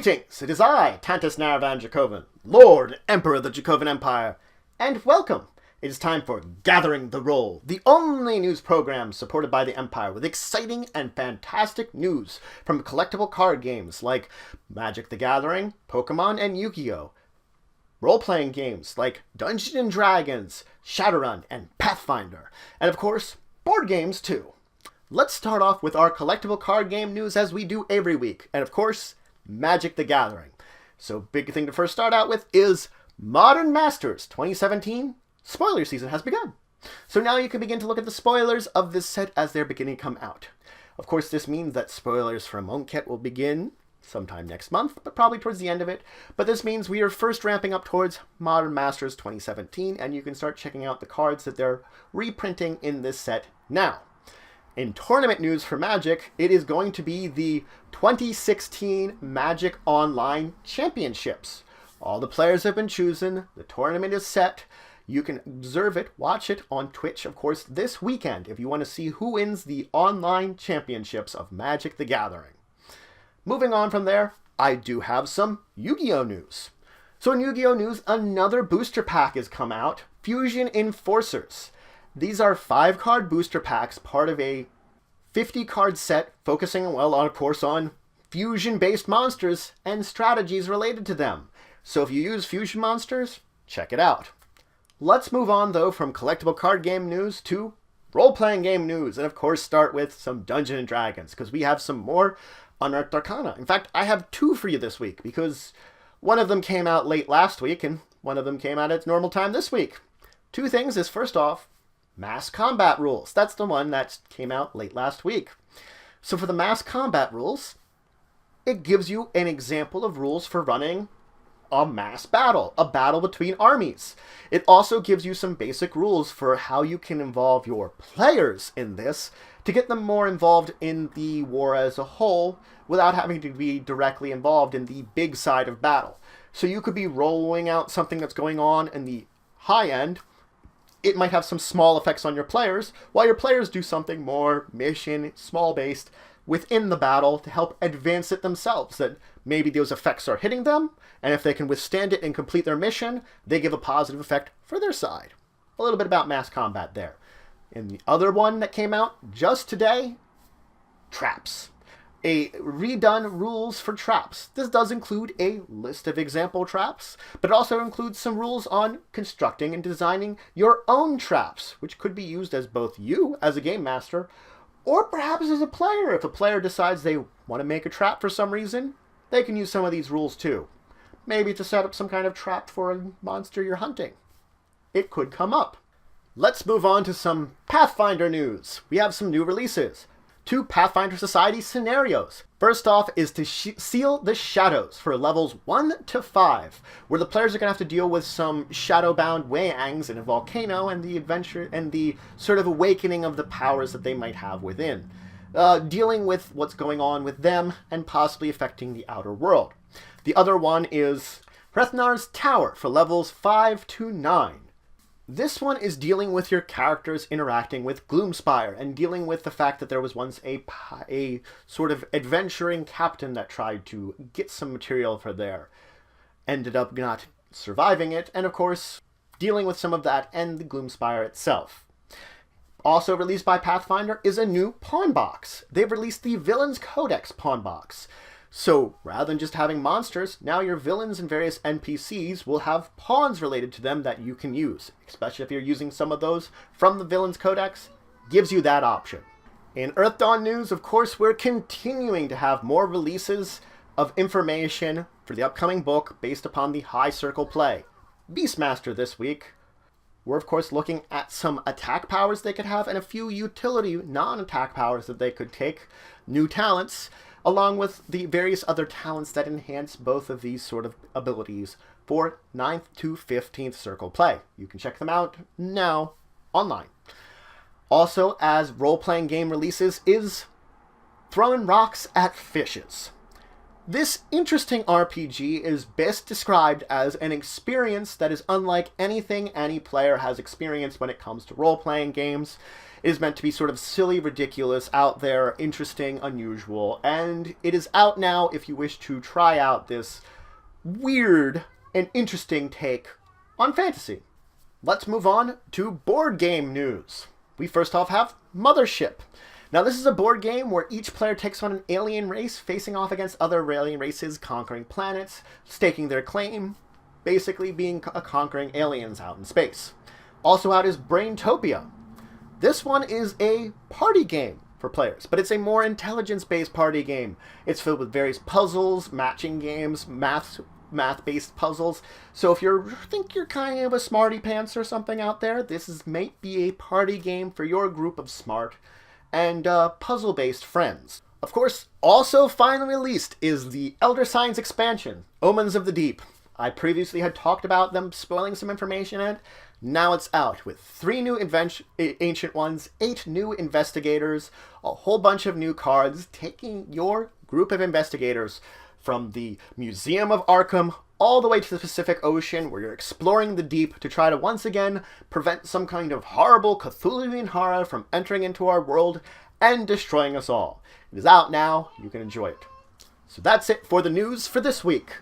Greetings, it is I, Tantus Naravan Dracovin, Lord and Emperor of the Dracovin Empire, and welcome! It is time for Gathering the Roll, the only news program supported by the Empire with exciting and fantastic news from collectible card games like Magic the Gathering, Pokemon, and Yu-Gi-Oh! Role-playing games like Dungeons & Dragons, Shadowrun, and Pathfinder, and of course, board games too. Let's start off with our collectible card game news as we do every week, and of course, Magic the Gathering. So big thing to first start out with is Modern Masters 2017 spoiler season has begun. So now you can begin to look at the spoilers of this set as they're beginning to come out. Of course, this means that spoilers for Monkhet will begin sometime next month, but probably towards the end of it. But this means we are first ramping up towards Modern Masters 2017, and you can start checking out the cards that they're reprinting in this set now. In tournament news for Magic, it is going to be the 2016 Magic Online Championships. All the players have been chosen, the tournament is set. You can observe it, watch it on Twitch, of course, this weekend if you want to see who wins the online championships of Magic the Gathering. Moving on from there, I do have some Yu-Gi-Oh! News. So in Yu-Gi-Oh! News, another booster pack has come out, Fusion Enforcers. These are 5-card booster packs, part of a 50-card set focusing, well, of course, on fusion-based monsters and strategies related to them. So if you use fusion monsters, check it out. Let's move on, though, from collectible card game news to role-playing game news, and of course start with some Dungeons & Dragons, because we have some more Unearthed Arcana. In fact, I have 2 for you this week, because one of them came out late last week, and one of them came out at its normal time this week. 2 things is, first off, Mass Combat Rules. That's the one that came out late last week. So for the Mass Combat Rules, it gives you an example of rules for running a mass battle, a battle between armies. It also gives you some basic rules for how you can involve your players in this to get them more involved in the war as a whole without having to be directly involved in the big side of battle. So you could be rolling out something that's going on in the high end. It might have some small effects on your players, while your players do something more mission, small-based, within the battle to help advance it themselves, that maybe those effects are hitting them, and if they can withstand it and complete their mission, they give a positive effect for their side. A little bit about mass combat there. And the other one that came out just today, Traps. A redone rules for traps. This does include a list of example traps, but it also includes some rules on constructing and designing your own traps, which could be used as both you as a game master, or perhaps as a player. If a player decides they want to make a trap for some reason, they can use some of these rules too. Maybe to set up some kind of trap for a monster you're hunting. It could come up. Let's move on to some Pathfinder news. We have some new releases. 2 Pathfinder Society scenarios. First off is to Seal the Shadows for levels 1 to 5, where the players are going to have to deal with some shadow-bound Wei-Angs in a volcano and the adventure and the sort of awakening of the powers that they might have within. Dealing with what's going on with them and possibly affecting the outer world. The other one is Hrethnar's Tower for levels 5 to 9. This one is dealing with your characters interacting with Gloomspire and dealing with the fact that there was once a sort of adventuring captain that tried to get some material for there. Ended up not surviving it, and of course, dealing with some of that and the Gloomspire itself. Also released by Pathfinder is a new pawn box. They've released the Villains Codex pawn box. So, rather than just having monsters, now your villains and various NPCs will have pawns related to them that you can use. Especially if you're using some of those from the Villains Codex, gives you that option. In Earth Dawn news, of course, we're continuing to have more releases of information for the upcoming book based upon the High Circle play. Beastmaster this week. We're, of course, looking at some attack powers they could have and a few utility non-attack powers that they could take, new talents, along with the various other talents that enhance both of these sort of abilities for 9th to 15th Circle play. You can check them out now online. Also, as role-playing game releases, is Throwing Rocks at Fishes. This interesting RPG is best described as an experience that is unlike anything any player has experienced when it comes to role-playing games. It is meant to be sort of silly, ridiculous, out there, interesting, unusual, and it is out now if you wish to try out this weird and interesting take on fantasy. Let's move on to board game news. We first off have Mothership. Now, this is a board game where each player takes on an alien race, facing off against other alien races, conquering planets, staking their claim, basically being conquering aliens out in space. Also out is Topia. This one is a party game for players, but it's a more intelligence-based party game. It's filled with various puzzles, matching games, math-based puzzles. So if you think you're kind of a smarty pants or something out there, might be a party game for your group of smart and puzzle-based friends. Of course, also finally released is the Elder Signs expansion, Omens of the Deep. I previously had talked about them spoiling some information in it. Now it's out with 3 new ancient ones, 8 new investigators, a whole bunch of new cards, taking your group of investigators from the Museum of Arkham all the way to the Pacific Ocean, where you're exploring the deep to try to once again prevent some kind of horrible Cthulhuan horror from entering into our world and destroying us all. It is out now. You can enjoy it. So that's it for the news for this week.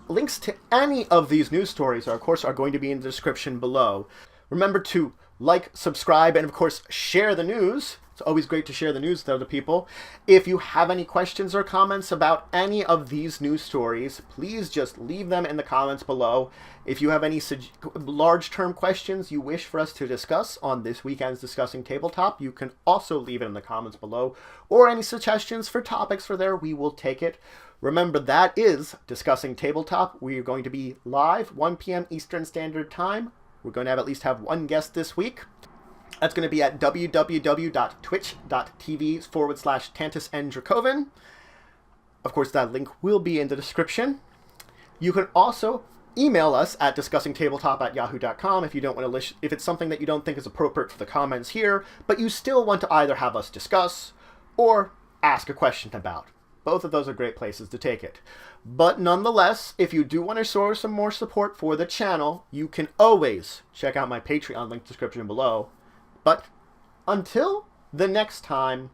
Links to any of these news stories are, of course, going to be in the description below. Remember to like, subscribe, and of course, share the news. It's always great to share the news with other people. If you have any questions or comments about any of these news stories, please just leave them in the comments below. If you have any large-term questions you wish for us to discuss on this weekend's Discussing Tabletop, you can also leave it in the comments below. Or any suggestions for topics for there, we will take it. Remember, that is Discussing Tabletop. We are going to be live 1 p.m. Eastern Standard Time. We're going to at least have one guest this week. That's going to be at www.twitch.tv/TantusandDracovin. Of course, that link will be in the description. You can also email us at discussingtabletop@yahoo.com if you don't want to if it's something that you don't think is appropriate for the comments here, but you still want to either have us discuss or ask a question about. Both of those are great places to take it. But nonetheless, if you do want to show some more support for the channel, you can always check out my Patreon link description below. But until the next time,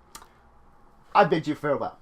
I bid you farewell.